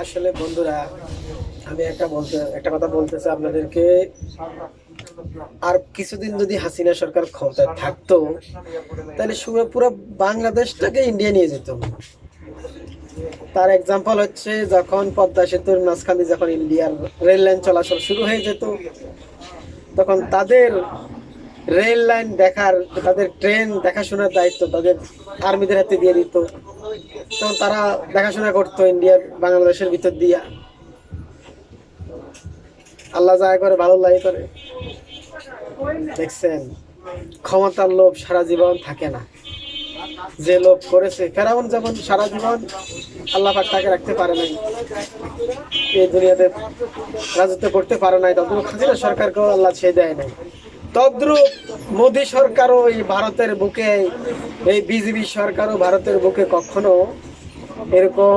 আসলে বন্ধুরা, আমি একটা কথা বলতে চাই আপনাদেরকে। আর কিছুদিন যদি হাসিনা সরকার ক্ষমতায় থাকতো, তাহলে পুরো বাংলাদেশটাকে ইন্ডিয়া নিয়ে যেত। তার এক্সাম্পল হচ্ছে, যখন পদ্মা সেতুর মাঝখান দিয়ে যখন ইন্ডিয়ার রেল লাইন চলাচল শুরু হয়ে যেত, তখন তাদের রেল লাইন তাদের ট্রেন দেখাশোনার দায়িত্ব তাদের আর্মিদের হাতে দিয়ে দিত। তখন তারা দেখাশোনা করতো ইন্ডিয়ার বাংলাদেশের ভিতর দিয়া। আল্লাহ যায় করে, ভালো লাগে করে। দেখছেন, ক্ষমতার লোভ সারা জীবন থাকে না। যে লোভ করেছে ফেরাউন, যেমন সারা জীবন আল্লাহ পাক তাকে রাখতে পারে নাই, এই দুনিয়াতে রাজত্ব করতে পারে নাই, তদ্রুপ হাসিনা সরকারকেও আল্লাহ ছেড়ে দেয় নাই। তদ্রুপ মোদী সরকারও এই ভারতের বুকে, এই বিজেপি সরকারও ভারতের বুকে কখনো এরকম